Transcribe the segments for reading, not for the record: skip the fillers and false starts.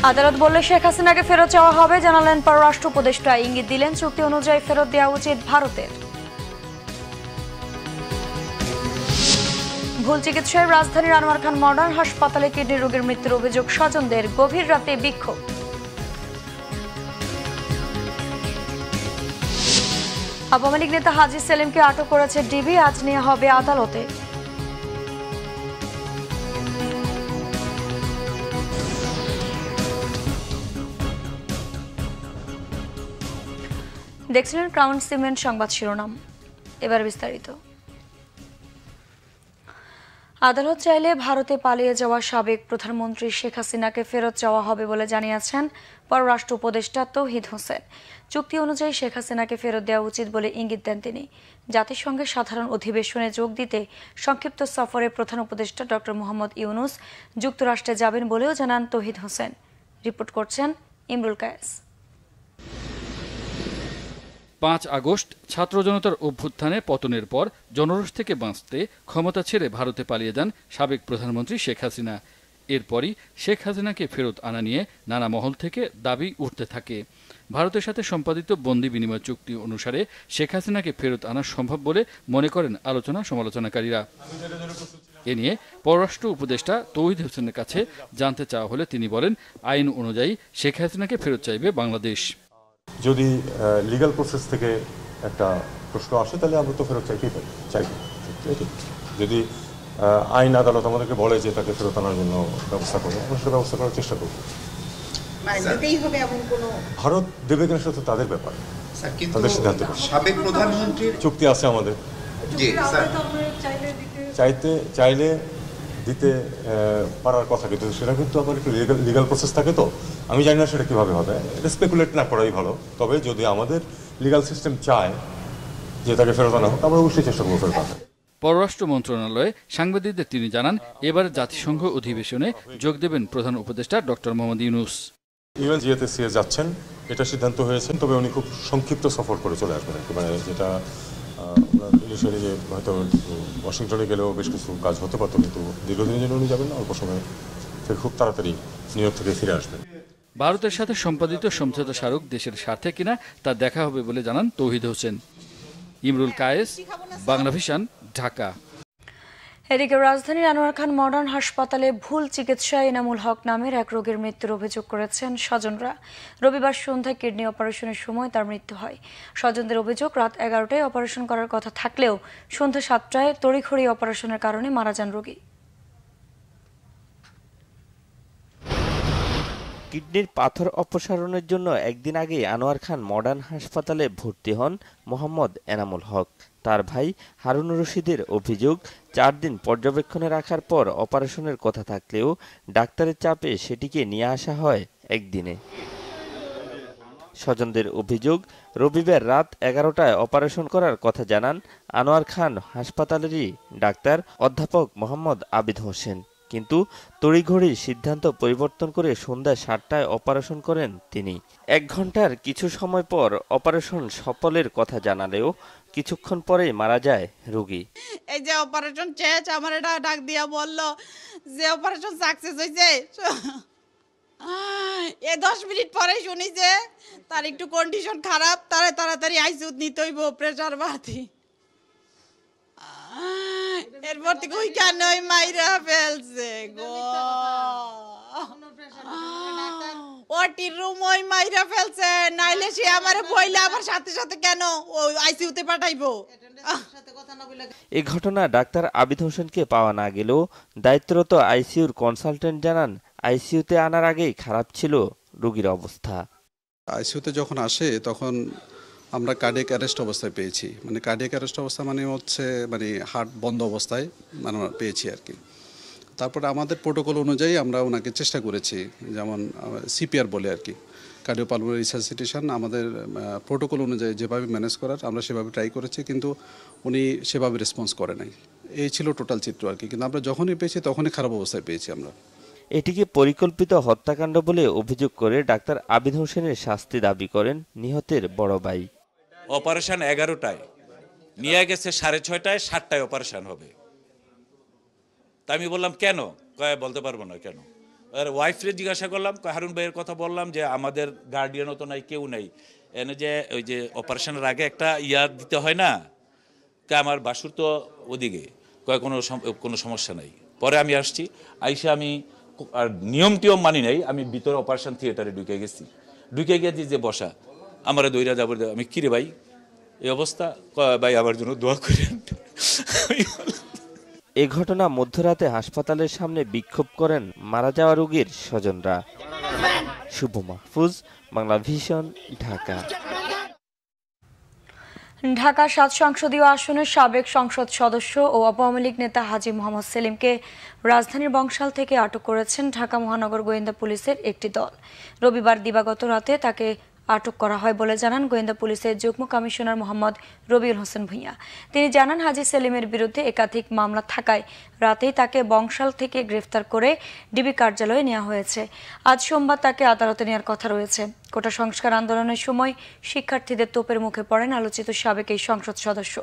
আদালত বললে শেখ হাসিনাকে ফেরত চাওয়া হবে, জানালেন পররাষ্ট্র উপদেষ্টা। ইঙ্গিত দিলেন চুক্তি অনুযায়ী ফেরত দেওয়া উচিত ভারতের। ভুল চিকিৎসায় রাজধানীর আনোয়ার খান মডার্ন হাসপাতালে কিডনি রোগীর মৃত্যুর অভিযোগ স্বজনদের, গভীর রাতে বিক্ষোভ। আওয়ামী লীগ নেতা হাজী সেলিমকে আটক করেছে ডিবি, আজ নেওয়া হবে আদালতে। দেখছিলেন ক্রাউন সিমেন্ট সংবাদ শিরোনাম, এবার বিস্তারিত। আদালত চাইলে ভারতে পালিয়ে যাওয়া সাবেক প্রধানমন্ত্রী শেখ হাসিনাকে ফেরত চাওয়া হবে বলে জানিয়েছেন পররাষ্ট্র উপদেষ্টা তৌহিদ হোসেন। চুক্তি অনুযায়ী শেখ হাসিনাকে ফেরত দেওয়া উচিত বলে ইঙ্গিত দেন তিনি। জাতিসংঘের সাধারণ অধিবেশনে যোগ দিতে সংক্ষিপ্ত সফরে প্রধান উপদেষ্টা ডক্টর মোহাম্মদ ইউনুস যুক্তরাষ্ট্রে যাবেন বলেও জানান তৌহিদ হোসেন। রিপোর্ট করছেন ইমরুল কায়েস। 5 আগস্ট ছাত্র জনতার অভ্যুত্থানে পতনের পর জনরোষ থেকে বাঁচতে ক্ষমতা ছেড়ে ভারতে পালিয়ে যান সাবেক প্রধানমন্ত্রী শেখ হাসিনা। এরপরই শেখ হাসিনাকে ফেরত আনা নিয়ে নানা মহল থেকে দাবি উঠতে থাকে। ভারতের সাথে সম্পাদিত বন্দি বিনিময় চুক্তি অনুসারে শেখ হাসিনাকে ফেরত আনা সম্ভব বলে মনে করেন আলোচনা সমালোচনাকারীরা। এ নিয়ে পররাষ্ট্র উপদেষ্টা তৌহিদ হোসেনের কাছে জানতে চাওয়া হলে তিনি বলেন, আইন অনুযায়ী শেখ হাসিনাকে ফেরত চাইবে বাংলাদেশ। যদি লিগ্যাল প্রসেস থেকে একটা প্রশ্ন আসে তাহলে আমরা তো ফেরত চাইতেই পারি, চাইবো। যদি আইন আদালত আমাদেরকে বলে যে তাকে ফেরত আনার জন্য ব্যবস্থা করবো, আমরা সেটা ব্যবস্থা করার চেষ্টা করবো। ভারত দেবে কিনা সেটা তো তাদের ব্যাপার, তাদের সিদ্ধান্ত। সাবেক প্রধানমন্ত্রীর চুক্তি আছে আমাদের, চাইলে দিতে পারার কথা, কিন্তু সেটা কিন্তু আবার একটু লিগাল প্রসেস থাকে। তো আমি জানি না সেটা কিভাবে হবে, এটা স্পেকুলেট না করাই ভালো। তবে যদি আমাদের লিগাল সিস্টেম চায় যে তাকে ফেরত আনা হোক, আমরা অবশ্যই চেষ্টা করবো ফেরত আনতে। পররাষ্ট্র মন্ত্রণালয়ে সাংবাদিকদের তিনি জানান, এবার জাতিসংঘ অধিবেশনে যোগ দেবেন প্রধান উপদেষ্টা ডক্টর মোহাম্মদ ইউনুস। ইউএনজিএতে যাচ্ছেন, এটা সিদ্ধান্ত হয়েছে। তবে উনি খুব সংক্ষিপ্ত সফর করে চলে আসবেন, মানে যেটা ইনিশিয়ালি যে হয়তো ওয়াশিংটনে গেলেও বেশ কিছু কাজ হতে পারতো, কিন্তু দীর্ঘদিনের জন্য উনি যাবেন না, অল্প সময় থেকে খুব তাড়াতাড়ি নিউ ইয়র্ক থেকে ফিরে আসবেন। ভারতের সাথে সম্পাদিত সমঝোতা স্মারক দেশের স্বার্থে কিনা তা দেখা হবে বলে জানান তৌহিদ হোসেন। ইমরুল কায়েস, বাংলা ভিশন, ঢাকা। এদিকে রাজধানীর আনোয়ার খান মডার্ন হাসপাতালে ভুল চিকিৎসায় এনামুল হক নামের এক রোগীর মৃত্যুর অভিযোগ করেছেন স্বজনরা। রবিবার সন্ধ্যায় কিডনি অপারেশনের সময় তার মৃত্যু হয়। স্বজনদের অভিযোগ, রাত 11টায় অপারেশন করার কথা থাকলেও সন্ধ্যা 7টায় তড়িঘড়ি অপারেশনের কারণে মারা যান রোগী। কিডনির পাথর অপসারণের জন্য একদিন আগে আনোয়ার খান মডার্ন হাসপাতালে ভর্তি হন মোহাম্মদ এনামুল হক। তার ভাই হারুন রশিদের অভিযোগ, 4 দিন পর্যবেক্ষণে রাখার পর অপারেশনের কথা থাকলেও ডাক্তারের চাপে সেটিকে নিয়ে আসা হয় একদিনে। স্বজনদের অভিযোগ, রবিবার রাত 11টায় অপারেশন করার কথা জানান আনোয়ার খান হাসপাতালেরই ডাক্তার অধ্যাপক মোহাম্মদ আবিদ হোসেন, কিন্তু তড়িঘড়ি সিদ্ধান্ত পরিবর্তন করে সন্ধ্যা 7টায় অপারেশন করেন তিনি। 1 ঘন্টার কিছু সময় পর অপারেশন সফলের কথা জানালেও কিছুক্ষণ পরেই মারা যায় রোগী। এই যে অপারেশন শেষ, আমার এটা ডাক দিয়া বলল যে অপারেশন সাকসেস হয়েছে। এই 10 মিনিট পরে শুনি যে তার একটু কন্ডিশন খারাপ, তাড়াতাড়ি আইসিইউ নিতে হইব, প্রেসার বাড়তি। এরপর থেকে ওই কেন মাইরা ফেলছে গো, ওটির রুম ওই মাইরা ফেলছে, নাইলে সে আমারে বইলে আবার সাথে সাথে কেন ওই আইসিইউতে পাঠাইবো। এই ঘটনা ডাক্তার আবিদ হোসেনকে পাওয়া না গেলেও দায়িত্বরত আইসিইউর কনসালটেন্ট জানান, আইসিইউতে আনার আগেই খারাপ ছিল রোগীর অবস্থা। আইসিইউতে যখন আসে তখন আমরা কার্ডিয়াক অ্যারেস্ট অবস্থায় পেয়েছি। মানে কার্ডিয়াক অ্যারেস্ট অবস্থা মানে হচ্ছে মানে হার্ট বন্ধ অবস্থায় মানে পেয়েছি আর কি। তারপরে আমাদের প্রোটোকল অনুযায়ী আমরা ওনাকে চেষ্টা করেছি, যেমন সিপিআর বলে আর কি, কার্ডিওপালমোনারি রিসাসিটেশন। আমাদের প্রোটোকল অনুযায়ী যেভাবে ম্যানেজ করার আমরা সেভাবে ট্রাই করেছি, কিন্তু উনি সেভাবে রেসপন্স করে নাই। এই ছিল টোটাল চিত্র আর কি। কিন্তু আমরা যখনই পেয়েছি তখনই খারাপ অবস্থায় পেয়েছি আমরা। এটিকে পরিকল্পিত হত্যাকাণ্ড বলে অভিযোগ করে ডাক্তার আবিদ হোসেনের শাস্তি দাবি করেন নিহতের বড় ভাই। অপারেশন 11টায় নিয়ে গেছে, 6:30টায় 7টায় অপারেশন হবে। তা আমি বললাম কেন, বলতে পারবো না কেন। আর ওয়াইফরে জিজ্ঞাসা করলাম, হারুন ভাইয়ের কথা বললাম যে আমাদের গার্ডিয়ানও তো নাই, কেউ নাই, এনে যে ওই যে অপারেশনের আগে একটা দিতে হয় না, আমার বাসুর তো ওদিকে, কোনো সমস্যা নাই। পরে আমি আসছি, আইসা আমি আর নিয়ম টিয়ম মানি নাই, আমি ভিতরে অপারেশন থিয়েটারে ঢুকে গেছি, ঢুকে গিয়ে যে বসা আমার দইরা যাবো, আমি কিরে ভাই এই অবস্থা, ভাই আমার জন্য দোয়া করেন। এ ঘটনা মধ্যরাতে হাসপাতালের সামনে বিক্ষোভ করেন মারা যাওয়া রোগীর স্বজনরা। শুভ মাহফুজ, বাংলা ভিশন, ঢাকা। ঢাকা ৭ সংসদীয় আসনের সাবেক সংসদ সদস্য ও আওয়ামী লীগ নেতা হাজী মোহাম্মদ সেলিমকে রাজধানীর বংশাল থেকে আটক করেছেন ঢাকা মহানগর গোয়েন্দা পুলিশের একটি দল। রবিবার দিবাগত রাতে তাকে আটক করা হয় বলে জানান গোয়েন্দা পুলিশের যুগ্ম কমিশনার মোহাম্মদ রবিউল হোসেন ভূঁইয়া। তিনি জানান, হাজী সেলিমের বিরুদ্ধে একাধিক মামলা থাকায় রাতেই তাকে বংশাল থেকে গ্রেফতার করে ডিবি কার্যালয়ে নেওয়া হয়েছে। আজ সোমবার তাকে আদালতে নেওয়ার কথা রয়েছে। কোটা সংস্কার আন্দোলনের সময় শিক্ষার্থীদের তোপের মুখে পড়েন আলোচিত সাবেক এই সংসদ সদস্য।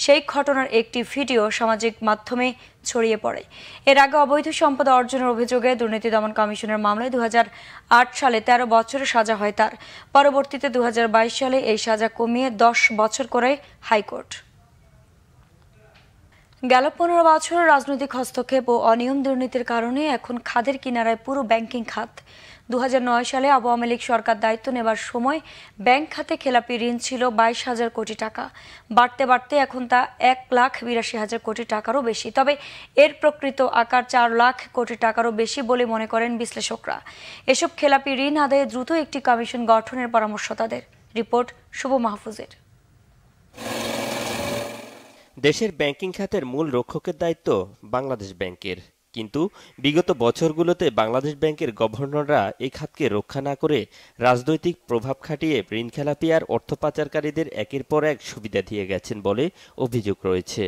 সেই ঘটনার একটি ভিডিও সামাজিক মাধ্যমে ছড়িয়ে পড়ে। এর আগে অবৈধ সম্পদ অর্জনের অভিযোগে দুর্নীতি দমন কমিশনের মামলায় 2008 সালে 13 বছরের সাজা হয় তার। পরবর্তীতে 2022 সালে এই সাজা কমিয়ে 10 বছর করে হাইকোর্ট। গেল 15 বছর রাজনৈতিক হস্তক্ষেপ ও অনিয়ম দুর্নীতির কারণে এখন খাদের কিনারায় পুরো ব্যাংকিং খাত। 2009 সালে আওয়ামী লীগ সরকার দায়িত্ব নেবার সময় ব্যাংক খাতে খেলাপি ঋণ ছিল 22,000 কোটি টাকা। বাড়তে বাড়তে এখন তা 1,82,000 কোটি টাকারও বেশি। তবে এর প্রকৃত আকার 4 লাখ কোটি টাকারও বেশি বলে মনে করেন বিশ্লেষকরা। এসব খেলাপি ঋণ আদায়ে দ্রুত একটি কমিশন গঠনের পরামর্শ তাদের। রিপোর্ট শুভ মাহফুজের। দেশের ব্যাংকিং খাতের মূল রক্ষকের দায়িত্ব বাংলাদেশ ব্যাংকের, কিন্তু বিগত বছরগুলোতে বাংলাদেশ ব্যাংকের গভর্নররা এই খাতকে রক্ষা না করে রাজনৈতিক প্রভাব খাটিয়ে ঋণ খেলাপি আর অর্থ পাচারকারীদের একের পর এক সুবিধা দিয়ে গেছেন বলে অভিযোগ রয়েছে।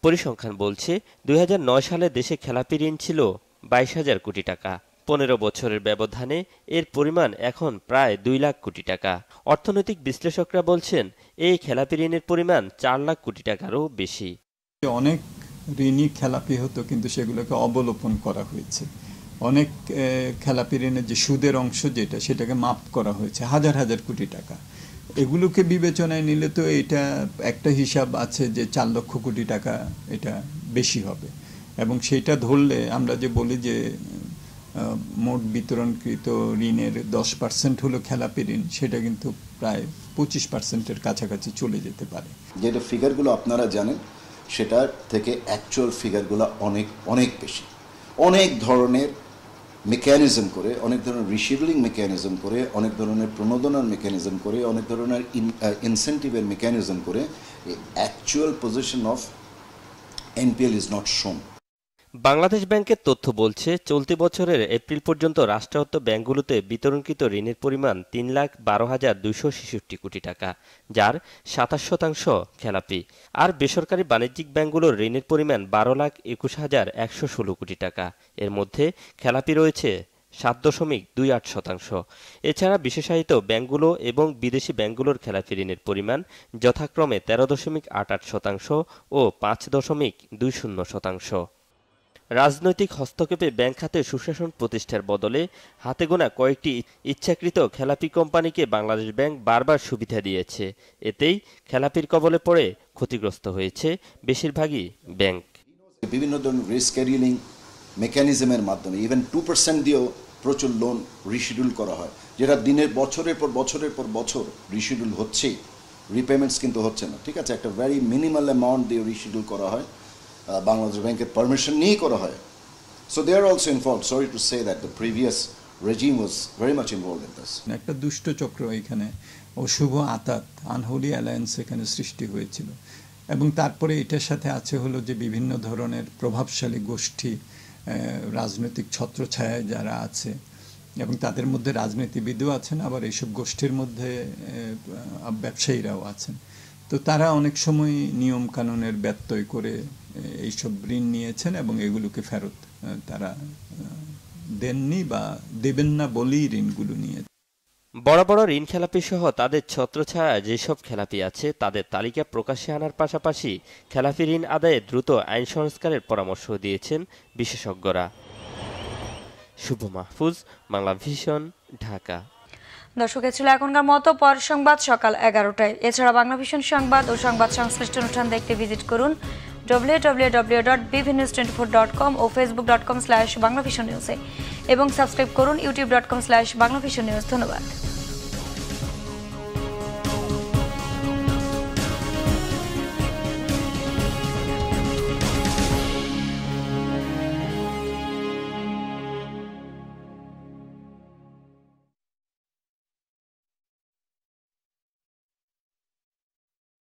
পরিসংখ্যান বলছে 2009 সালে দেশে খেলাপি ঋণ ছিল 22,000 কোটি টাকা। 15 বছরের ব্যবধানে এর পরিমাণ এখন প্রায় 2 লাখ কোটি টাকা। অর্থনৈতিক বিশ্লেষকরা বলছেন এই খেলাপি ঋণের পরিমাণ 4 লাখ কোটি টাকারও বেশি। অনেক ঋণই খেলাপি হতো, কিন্তু সেগুলোকে অবলোপন করা হয়েছে। অনেক খেলাপি ঋণের যে সুদের অংশ সেটাকে মাপ করা হয়েছে হাজার হাজার কোটি টাকা। এগুলোকে বিবেচনায় নিলে তো এটা একটা হিসাব আছে যে 4 লক্ষ কোটি টাকা এটা বেশি হবে, এবং সেটা ধরলে আমরা যে বলি যে মোট বিতরণকৃত ঋণের 10% হলো খেলাপি ঋণ, সেটা কিন্তু প্রায় 25%-এর কাছাকাছি চলে যেতে পারে। যেটা ফিগারগুলো আপনারা জানেন সেটার থেকে অ্যাকচুয়াল ফিগারগুলো অনেক অনেক বেশি। অনেক ধরনের মেকানিজম করে, অনেক ধরনের রিশিডুলিং মেকানিজম করে, অনেক ধরনের প্রণোদনার মেকানিজম করে, অনেক ধরনের ইনসেন্টিভের মেকানিজম করে actual position of NPL is not শোন। বাংলাদেশ ব্যাংকের তথ্য বলছে চলতি বছরের এপ্রিল পর্যন্ত রাষ্ট্রায়ত্ত ব্যাংকগুলোতে বিতরণকৃত ঋণের পরিমাণ 3,12,266 কোটি টাকা, যার 27% খেলাপি। আর বেসরকারি বাণিজ্যিক ব্যাংকগুলোর ঋণের পরিমাণ 12,21,116 কোটি টাকা। এর মধ্যে খেলাপি রয়েছে 7.28%। এছাড়া বিশেষায়িত ব্যাংকগুলো এবং বিদেশি ব্যাংকগুলোর খেলাপি ঋণের পরিমাণ যথাক্রমে 13.88% ও 5.20%। রাজনৈতিক হস্তক্ষেপে ব্যাংক খাতে সুশাসন প্রতিষ্ঠার বদলে হাতে গোনা কয়েকটি ইচ্ছাকৃত খেলাপি কোম্পানিকে বাংলাদেশ ব্যাংক বারবার সুবিধা দিয়েছে। এতেই খেলাপির কবলে পড়ে ক্ষতিগ্রস্ত হয়েছে বেশিরভাগই ব্যাংক। বিভিন্ন ধরনের রিস্ক ক্যারিলিং মেকানিজমের মাধ্যমে ইভেন 2% দিয়েও প্রচুর লোন রিশিডিউল করা হয়, যেটা দিনের বছরের পর বছর রিশিডিউল হচ্ছেই, রিপেমেন্টস কিন্তু হচ্ছে না। ঠিক আছে, একটা ভেরি মিনিমাল অ্যামাউন্ট দিয়ে রিশিডিউল করা হয়, বাংলাদেশ ব্যাংকের পারমিশন নিয়েই করা হয়। So they are also involved. Sorry to say that the previous regime was very much involved in this. একটা দুষ্ট চক্র এখানে, অশুভ আতাত, আনহোলি অ্যালায়েন্স এখানে সৃষ্টি হয়েছিল। এবং তারপরে এটার সাথে আছে হলো যে বিভিন্ন ধরনের প্রভাবশালী গোষ্ঠী, রাজনৈতিক ছত্রছায়ায় যারা আছে, এবং তাদের মধ্যে রাজনীতিবিদও আছেন, আবার এইসব গোষ্ঠীর মধ্যে ব্যবসায়ীরাও আছেন। তো তারা অনেক সময় নিয়ম কানুনের ব্যত্যয় করে এইসব ঋণ নিয়েছেন এবং এগুলোকে ফেরত তারা দেননি বা দেবেন না বলেই ঋণগুলো নিয়েছে। বড় বড় ঋণ খেলাপি সহ তাদের ছত্রছায়া যেসব খেলাপি আছে তাদের তালিকা প্রকাশ্যে আনার পাশাপাশি খেলাপি ঋণ আদায়ে দ্রুত আইন সংস্কারের পরামর্শ দিয়েছেন বিশেষজ্ঞরা। শুভ মাহফুজ, বাংলা ভিশন, ঢাকা। দর্শক, ছিল এখনকার মতো। পর সংবাদ সকাল 11টায়। এছাড়া বাংলা ভিশন সংবাদ ও সংবাদ সংশ্লিষ্ট অনুষ্ঠান দেখতে ভিজিট করুন www.bvnews24.com ও facebook.com/banglavisionnews এবং সাবস্ক্রাইব করুন youtube.com/banglavisionnews। ধন্যবাদ।